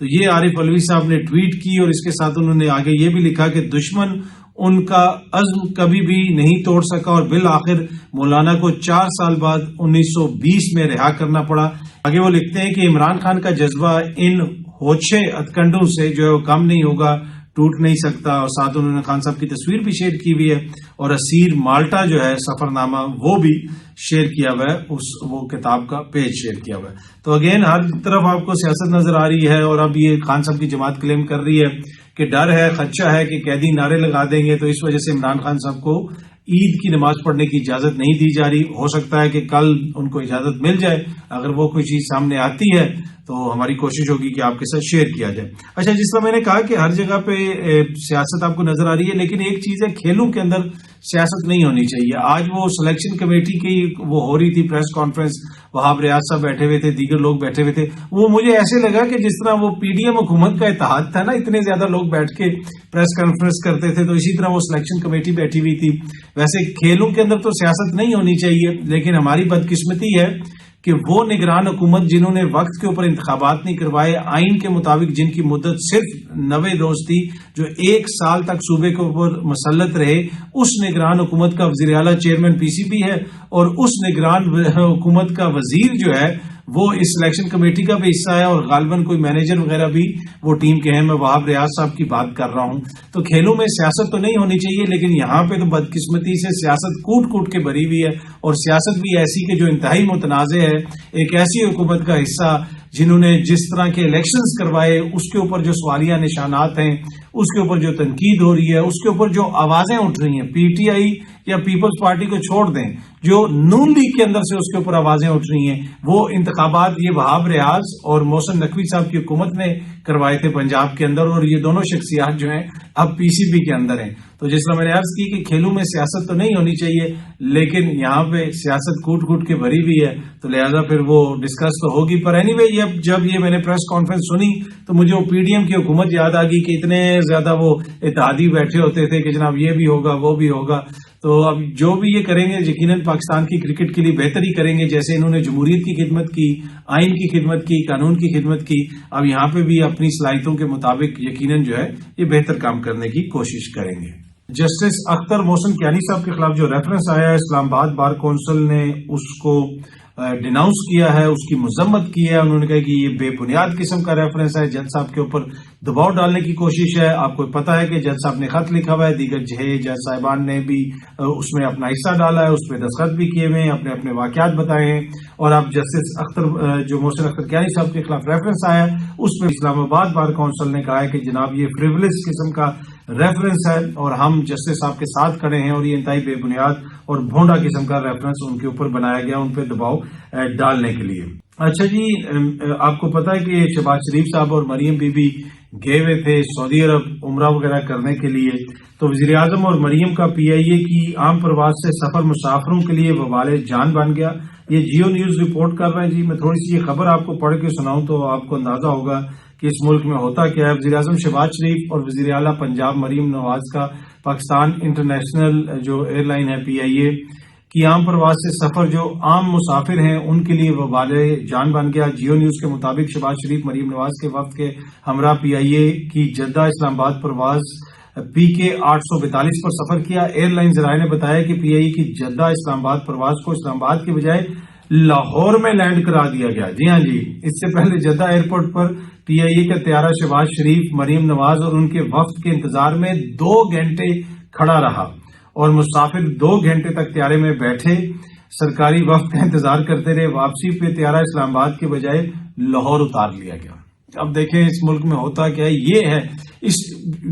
تو یہ عارف علوی صاحب نے ٹویٹ کی اور اس کے ساتھ انہوں نے آگے یہ بھی لکھا کہ دشمن ان کا عزم کبھی بھی نہیں توڑ سکا اور بالآخر مولانا کو 4 سال بعد 1920 میں رہا کرنا پڑا. آگے وہ لکھتے ہیں کہ عمران خان کا جذبہ ان ہوچھے ہتھکنڈوں سے جو ہے وہ کم نہیں ہوگا، ٹوٹ نہیں سکتا. اور ساتھ انہوں نے خان صاحب کی تصویر بھی شیئر کی ہوئی ہے اور اسیر مالٹا جو ہے سفر نامہ وہ بھی شیئر کیا ہوا ہے، وہ کتاب کا پیج شیئر کیا ہوا ہے. تو اگین ہر طرف آپ کو سیاست نظر آ رہی ہے اور اب یہ خان صاحب کی جماعت کلیم کر رہی ہے کہ ڈر ہے، خدشہ ہے کہ قیدی نعرے لگا دیں گے، تو اس وجہ سے عمران خان صاحب کو عید کی نماز پڑھنے کی اجازت نہیں دی جا رہی. ہو سکتا ہے کہ کل ان کو اجازت مل جائے، اگر وہ کوئی چیز سامنے آتی ہے تو ہماری کوشش ہوگی کہ آپ کے ساتھ شیئر کیا جائے. اچھا، جس طرح میں نے کہا کہ ہر جگہ پہ سیاست آپ کو نظر آ رہی ہے، لیکن ایک چیز ہے کھیلوں کے اندر سیاست نہیں ہونی چاہیے. آج وہ سلیکشن کمیٹی کی وہ ہو رہی تھی پریس کانفرنس، وہاب ریاض صاحب بیٹھے ہوئے تھے، دیگر لوگ بیٹھے ہوئے تھے. وہ مجھے ایسے لگا کہ جس طرح وہ پی ڈی ایم حکومت کا اتحاد تھا نا، اتنے زیادہ لوگ بیٹھ کے پریس کانفرنس کرتے تھے، تو اسی طرح وہ سلیکشن کمیٹی بیٹھی ہوئی تھی. ویسے کھیلوں کے اندر تو سیاست نہیں ہونی چاہیے، لیکن ہماری بدقسمتی ہے کہ وہ نگران حکومت جنہوں نے وقت کے اوپر انتخابات نہیں کروائے، آئین کے مطابق جن کی مدت صرف 90 روز تھی، جو 1 سال تک صوبے کے اوپر مسلط رہے، اس نگران حکومت کا وزیر اعلیٰ چیئرمین پی سی بی ہے اور اس نگران حکومت کا وزیر جو ہے وہ اس سلیکشن کمیٹی کا بھی حصہ ہے اور غالباً کوئی مینیجر وغیرہ بھی وہ ٹیم کے ہیں. میں وہاب ریاض صاحب کی بات کر رہا ہوں. تو کھیلوں میں سیاست تو نہیں ہونی چاہیے، لیکن یہاں پہ تو بدقسمتی سے سیاست کوٹ کوٹ کے بھری ہوئی ہے اور سیاست بھی ایسی کہ جو انتہائی متنازع ہے. ایک ایسی حکومت کا حصہ جنہوں نے جس طرح کے الیکشنز کروائے، اس کے اوپر جو سوالیہ نشانات ہیں، اس کے اوپر جو تنقید ہو رہی ہے، اس کے اوپر جو آوازیں اٹھ رہی ہیں، پی ٹی آئی یا پیپلز پارٹی کو چھوڑ دیں، جو نون لیگ کے اندر سے اس کے اوپر آوازیں اٹھ رہی ہیں، وہ انتخابات یہ وہاب ریاض اور محسن نقوی صاحب کی حکومت نے کروائے تھے پنجاب کے اندر، اور یہ دونوں شخصیات جو ہیں اب پی سی بی کے اندر ہیں. تو جس طرح میں نے عرض کی کہ کھیلوں میں سیاست تو نہیں ہونی چاہیے، لیکن یہاں پہ سیاست کوٹ کوٹ کے بھری ہوئی ہے، تو لہذا پھر وہ ڈسکس تو ہوگی. پر اینی وے جب یہ میں نے پریس کانفرنس سنی تو مجھے وہ پی ڈی ایم کی حکومت یاد آ گئی کہ اتنے زیادہ وہ اتحادی بیٹھے ہوتے تھے کہ جناب یہ بھی ہوگا وہ بھی ہوگا. تو اب جو بھی یہ کریں گے یقیناً پاکستان کی کرکٹ کے لیے بہتر ہی کریں گے، جیسے انہوں نے جمہوریت کی خدمت کی، آئین کی خدمت کی، قانون کی خدمت کی. اب یہاں پہ بھی اپنی صلاحیتوں کے مطابق یقیناً جو ہے یہ بہتر کام کرنے کی کوشش کریں گے. جسٹس اختر محسن کیانی صاحب کے خلاف جو ریفرنس آیا ہے، اسلام آباد بار کونسل نے اس کو ڈیناؤنس کیا ہے، اس کی مذمت کی ہے. انہوں نے کہا کہ یہ بے بنیاد قسم کا ریفرنس ہے، جج صاحب کے اوپر دباؤ ڈالنے کی کوشش ہے. آپ کو پتا ہے کہ جج صاحب نے خط لکھا ہوا ہے، دیگر جج صاحبان نے بھی اس میں اپنا حصہ ڈالا ہے، اس پہ دستخط بھی کیے ہوئے ہیں، اپنے اپنے واقعات بتائے ہیں. اور اب جسٹس اختر جو محسن اختر کیانی صاحب کے خلاف ریفرنس آیا ہے، اس میں اسلام آباد بار کونسل نے کہا ہے کہ جناب یہ فریولس قسم کا ریفرنس ہے اور ہم جسٹس صاحب کے ساتھ کھڑے ہیں، اور یہ انتہائی بے بنیاد اور بھونڈا قسم کا ریفرنس ان کے اوپر بنایا گیا ان پہ دباؤ ڈالنے کے لیے. اچھا جی، آپ کو پتا ہے کہ شہباز شریف صاحب اور مریم بی بی گئے ہوئے تھے سعودی عرب عمرہ وغیرہ کرنے کے لیے، تو وزیر اعظم اور مریم کا پی آئی اے کی عام پرواز سے سفر مسافروں کے لیے وبال جان بن گیا. یہ جیو نیوز رپورٹ کر رہے ہیں جی. میں تھوڑی سی یہ خبر آپ کو پڑھ کے سناؤں تو آپ کو اندازہ ہوگا کہ اس ملک میں ہوتا کیا ہے. وزیر اعظم شہباز شریف اور وزیر اعلیٰ پنجاب مریم نواز کا پاکستان انٹرنیشنل جو ایئر لائن ہے پی آئی اے کی عام پرواز سے سفر جو عام مسافر ہیں ان کے لیے وبال جان بن گیا. جیو نیوز کے مطابق شہباز شریف مریم نواز کے وفد کے ہمراہ پی آئی اے کی جدہ اسلام آباد پرواز پی کے 842 پر سفر کیا. ایئر لائن ذرائع نے بتایا کہ پی آئی اے کی جدہ اسلام آباد پرواز کو اسلام آباد کے بجائے لاہور میں لینڈ کرا دیا گیا. جی ہاں جی، اس سے پہلے جدہ ایئرپورٹ پر پی آئی اے کا طیارہ شہباز شریف مریم نواز اور ان کے وفد کے انتظار میں 2 گھنٹے کھڑا رہا اور مسافر 2 گھنٹے تک طیارے میں بیٹھے سرکاری وفد کا انتظار کرتے رہے. واپسی پہ طیارہ اسلام آباد کے بجائے لاہور اتار لیا گیا. اب دیکھیں اس ملک میں ہوتا کیا ہے.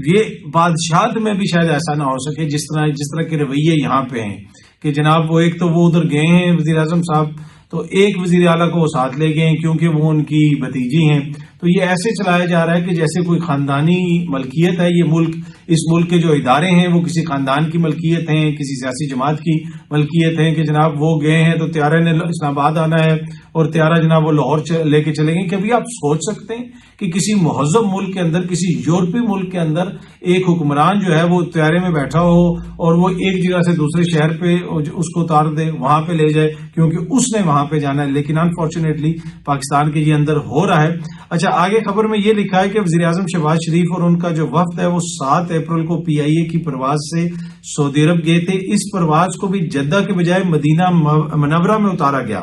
یہ بادشاہت میں بھی شاید ایسا نہ ہو سکے جس طرح کے رویے یہاں پہ ہیں کہ جناب وہ ایک تو وہ ادھر گئے ہیں وزیر اعظم صاحب، تو ایک وزیر اعلیٰ کو وہ ساتھ لے گئے ہیں کیونکہ وہ ان کی بھتیجی ہیں. تو یہ ایسے چلایا جا رہا ہے کہ جیسے کوئی خاندانی ملکیت ہے. یہ ملک، اس ملک کے جو ادارے ہیں وہ کسی خاندان کی ملکیت ہیں، کسی سیاسی جماعت کی ملکیت ہیں کہ جناب وہ گئے ہیں تو طیارے نے اسلام آباد آنا ہے اور طیارہ جناب وہ لاہور لے کے چلیں گے. کبھی آپ سوچ سکتے ہیں کہ کسی مہذب ملک کے اندر، کسی یورپی ملک کے اندر ایک حکمران جو ہے وہ طیارے میں بیٹھا ہو اور وہ ایک جگہ سے دوسرے شہر پہ اس کو اتار دے، وہاں پہ لے جائے کیونکہ اس نے وہاں پہ جانا ہے. لیکن انفارچونیٹلی پاکستان کے یہ اندر ہو رہا ہے. اچھا، آگے خبر میں یہ لکھا ہے کہ وزیر اعظم شہباز شریف اور ان کا جو وفد ہے وہ 7 اپریل کو PIA کی پرواز سے سعودی عرب گئے تھے. اس پرواز کو بھی جدہ کے بجائے مدینہ منورہ میں اتارا گیا.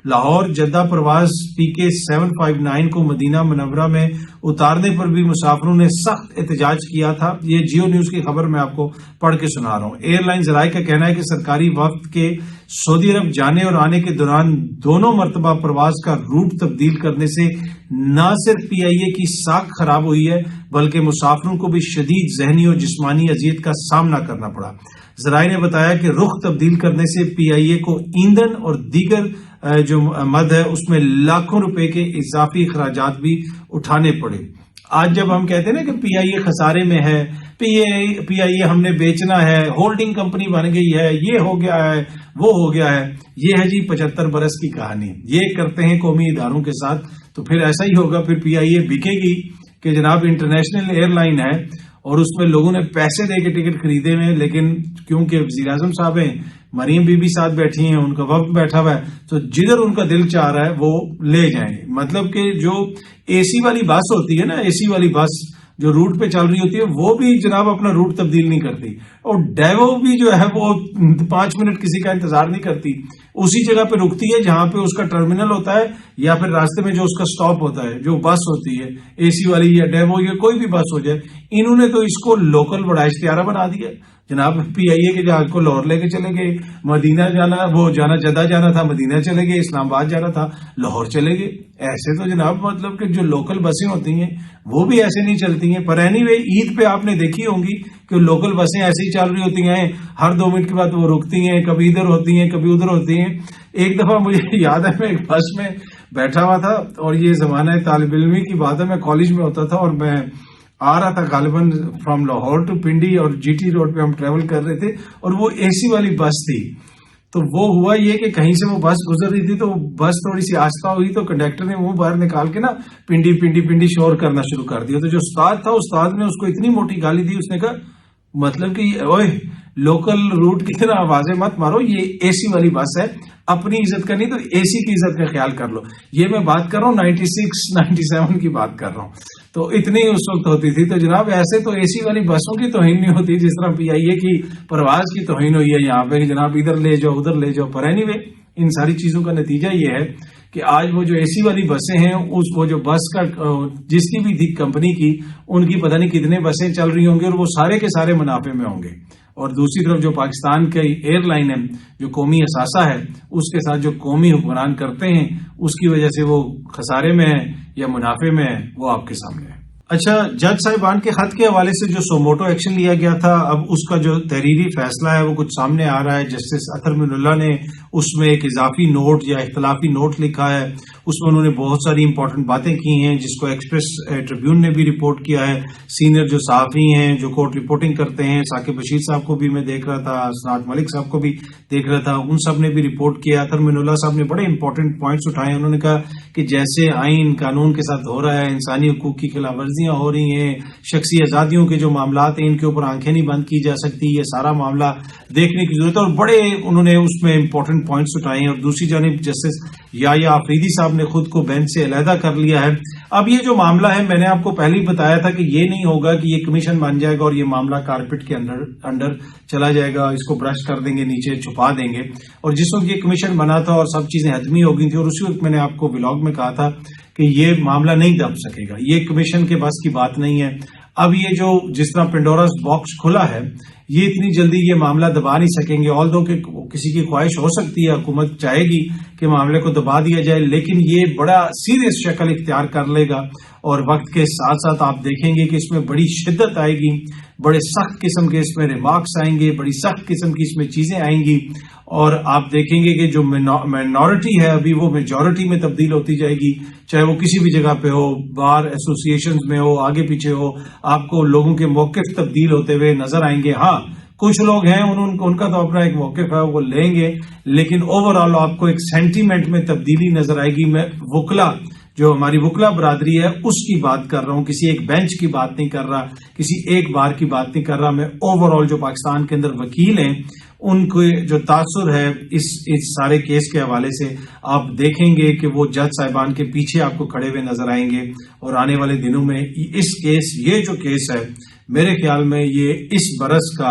لاہور جدہ پرواز PK 759 کو مدینہ منورہ میں اتارنے پر بھی مسافروں نے سخت احتجاج کیا تھا. یہ جیو نیوز کی خبر میں آپ کو پڑھ کے سنا رہا ہوں. ایئر لائن ذرائع کا کہنا ہے کہ سرکاری وفد کے سعودی عرب جانے اور آنے کے دوران دونوں مرتبہ پرواز کا روٹ تبدیل کرنے سے نہ صرف PIA کی ساکھ خراب ہوئی ہے بلکہ مسافروں کو بھی شدید ذہنی اور جسمانی اذیت کا سامنا کرنا پڑا. ذرائع نے بتایا کہ رخ تبدیل کرنے سے PIA کو ایندھن اور دیگر جو مد ہے اس میں لاکھوں روپے کے اضافی اخراجات بھی اٹھانے پڑے. آج جب ہم کہتے ہیں نا کہ PIA خسارے میں ہے, PIA ہم نے بیچنا ہے, ہولڈنگ کمپنی بن گئی ہے, یہ ہو گیا ہے, وہ ہو گیا ہے, یہ ہے جی 75 برس کی کہانی. یہ کرتے ہیں قومی اداروں کے ساتھ تو پھر ایسا ہی ہوگا. پھر PIA بکے گی کہ جناب انٹرنیشنل ایئر لائن ہے اور اس میں لوگوں نے پیسے دے کے ٹکٹ خریدے ہوئے, لیکن کیونکہ وزیر اعظم صاحب ہیں, مریم بی بی ساتھ بیٹھی ہیں, ان کا وقت بیٹھا ہوا ہے, تو جدھر ان کا دل چاہ رہا ہے وہ لے جائیں. مطلب کہ جو AC والی بس ہوتی ہے نا, AC والی بس جو روٹ پہ چل رہی ہوتی ہے وہ بھی جناب اپنا روٹ تبدیل نہیں کرتی, اور ڈیوو بھی جو ہے وہ 5 منٹ کسی کا انتظار نہیں کرتی, اسی جگہ پہ رکتی ہے جہاں پہ اس کا ٹرمینل ہوتا ہے یا پھر راستے میں جو اس کا سٹاپ ہوتا ہے. جو بس ہوتی ہے AC والی یا ڈیوو یا کوئی بھی بس ہو جائے, انہوں نے تو اس کو لوکل بڑا اشتہارہ بنا دیا. جناب PIA کے جہاز کو لاہور لے کے چلے گئے, مدینہ جانا جدہ جانا تھا مدینہ چلے گئے, اسلام آباد جانا تھا لاہور چلے گئے. ایسے تو جناب مطلب کہ جو لوکل بسیں ہوتی ہیں وہ بھی ایسے نہیں چلتی ہیں. پر اینی وے عید پہ آپ نے دیکھی ہوں گی کہ لوکل بسیں ایسے ہی چل رہی ہوتی ہیں, ہر 2 منٹ کے بعد وہ رکتی ہیں, کبھی ادھر ہوتی ہیں کبھی ادھر ہوتی ہیں. ایک دفعہ مجھے یاد ہے میں ایک بس میں بیٹھا ہوا تھا, اور یہ زمانہ طالب علمی کی بات ہے, میں کالج میں ہوتا تھا اور میں آ رہا تھا غالباً فرام لاہور ٹو پنڈی, اور GT روڈ پہ ہم ٹریول کر رہے تھے, اور وہ AC والی بس تھی. تو وہ ہوا یہ کہ کہیں سے وہ بس گزر رہی تھی تو بس تھوڑی سی آہستہ ہوئی تو کنڈکٹر نے منہ باہر نکال کے نا پنڈی پنڈی پنڈی شور کرنا شروع کر دیا. تو جو استاد تھا, استاد نے اس کو اتنی موٹی گالی دی, اس نے کہا مطلب کہ اوئے لوکل روٹ کی طرح آوازیں مت مارو, یہ AC والی بس ہے, اپنی عزت کرنی تو AC کی عزت کا خیال کر لو. یہ میں بات کر رہا ہوں 96-97 کی بات کر رہا ہوں, تو اتنی اس وقت ہوتی تھی. تو جناب ایسے تو AC والی بسوں کی توہین نہیں ہوتی جس طرح PIA کی پرواز کی توہین ہوئی ہے یہاں پہ کہ جناب ادھر لے جاؤ ادھر لے جاؤ. پر اینی وے ان ساری چیزوں کا نتیجہ یہ ہے کہ آج وہ جو AC والی بسیں ہیں, وہ جو بس کا جس کی بھی تھی کمپنی کی, ان کی پتہ نہیں کتنے بسیں چل رہی ہوں گی اور وہ سارے کے سارے منافع میں ہوں گے. اور دوسری طرف جو پاکستان کی ایئر لائن ہے جو قومی اثاثہ ہے, اس کے ساتھ جو قومی حکمران کرتے ہیں اس کی وجہ سے وہ خسارے میں ہے یا منافع میں ہے, وہ آپ کے سامنے ہے. اچھا, جج صاحبان کے خط کے حوالے سے جو سوموٹو ایکشن لیا گیا تھا, اب اس کا جو تحریری فیصلہ ہے وہ کچھ سامنے آ رہا ہے. جسٹس اطہر من اللہ نے اس میں ایک اضافی نوٹ یا اختلافی نوٹ لکھا ہے. اس میں انہوں نے بہت ساری امپورٹنٹ باتیں کی ہیں جس کو ایکسپریس ٹریبیون نے بھی رپورٹ کیا ہے. سینئر جو صحافی ہیں جو کورٹ رپورٹنگ کرتے ہیں, ثاقب بشیر صاحب کو بھی میں دیکھ رہا تھا, اسناد ملک صاحب کو بھی دیکھ رہا تھا, ان سب نے بھی رپورٹ کیا. اطہر من اللہ صاحب نے بڑے امپورٹنٹ پوائنٹس اٹھائے. انہوں نے کہا کہ جیسے آئین قانون کے ساتھ ہو رہا ہے, انسانی حقوق کی خلاف ورزیاں ہو رہی ہیں, شخصی آزادیوں کے جو معاملات ہیں ان کے اوپر آنکھیں نہیں بند کی جا سکتی, یہ سارا معاملہ دیکھنے کی ضرورت ہے. اور بڑے انہوں نے اس میں امپورٹنٹ پوائنٹس اٹھائے ہیں. اور دوسری جانب جسٹس یحییٰ آفریدی صاحب نے خود کو بینچ سے علیحدہ کر لیا ہے. اب یہ جو معاملہ ہے, میں نے آپ کو پہلے ہی بتایا تھا کہ یہ نہیں ہوگا کہ یہ کمیشن بن جائے گا اور یہ معاملہ کارپیٹ کے انڈر چلا جائے گا, اس کو برش کر دیں گے, نیچے چھپا دیں گے. اور جس وقت یہ کمیشن بنا تھا اور سب چیزیں حتمی ہو گئی تھی, اور اسی وقت میں نے آپ کو ولاگ میں کہا تھا کہ یہ معاملہ نہیں دب سکے گا, یہ کمیشن کے بس کی بات نہیں ہے. اب یہ جو جس طرح پینڈوراز باکس کھلا ہے, یہ اتنی جلدی یہ معاملہ دبا نہیں سکیں گے. آلدو کہ کسی کی خواہش ہو سکتی ہے, حکومت چاہے گی کہ معاملے کو دبا دیا جائے, لیکن یہ بڑا سیریس شکل اختیار کر لے گا. اور وقت کے ساتھ ساتھ آپ دیکھیں گے کہ اس میں بڑی شدت آئے گی, بڑے سخت قسم کے اس میں ریمارکس آئیں گے, بڑی سخت قسم کی اس میں چیزیں آئیں گی. اور آپ دیکھیں گے کہ جو مائنورٹی ہے ابھی وہ میجورٹی میں تبدیل ہوتی جائے گی, چاہے وہ کسی بھی جگہ پہ ہو, بار ایسوسیشنز میں ہو, آگے پیچھے ہو, آپ کو لوگوں کے موقف تبدیل ہوتے ہوئے نظر آئیں گے. ہاں کچھ لوگ ہیں ان کا تو اپنا ایک موقف ہے, وہ لیں گے, لیکن اوور آل آپ کو ایک سینٹیمنٹ میں تبدیلی نظر آئے گی. وکلا جو ہماری وکلا برادری ہے اس کی بات کر رہا ہوں، کسی ایک بینچ کی بات نہیں کر رہا، کسی ایک بار کی بات نہیں کر رہا، میں اوور آل جو پاکستان کے اندر وکیل ہیں ان کو جو تاثر ہے اس سارے کیس کے حوالے سے، آپ دیکھیں گے کہ وہ جج صاحبان کے پیچھے آپ کو کھڑے ہوئے نظر آئیں گے، اور آنے والے دنوں میں یہ جو کیس ہے میرے خیال میں یہ اس برس کا،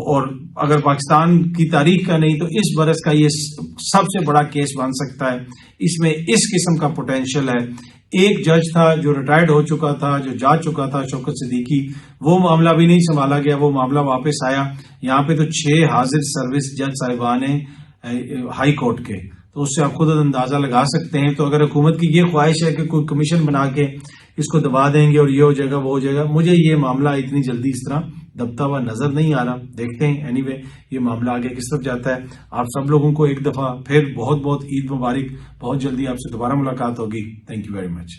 اور اگر پاکستان کی تاریخ کا نہیں تو اس برس کا یہ سب سے بڑا کیس بن سکتا ہے۔ اس میں اس قسم کا پوٹینشیل ہے۔ ایک جج تھا جو ریٹائرڈ ہو چکا تھا، جو جا چکا تھا، شوکت صدیقی، وہ معاملہ بھی نہیں سنبھالا گیا، وہ معاملہ واپس آیا۔ یہاں پہ تو 6 حاضر سروس جج صاحبان ہیں ہائی کورٹ کے، تو اس سے آپ خود اندازہ لگا سکتے ہیں۔ تو اگر حکومت کی یہ خواہش ہے کہ کوئی کمیشن بنا کے اس کو دبا دیں گے اور یہ ہو جائے گا وہ ہو جائے گا، مجھے یہ معاملہ اتنی جلدی اس طرح دبتا ہوا نظر نہیں آ رہا۔ دیکھتے ہیں اینی وے یہ معاملہ آگے کس طرف جاتا ہے۔ آپ سب لوگوں کو ایک دفعہ پھر بہت بہت عید مبارک۔ بہت جلدی آپ سے دوبارہ ملاقات ہوگی۔ Thank you very much.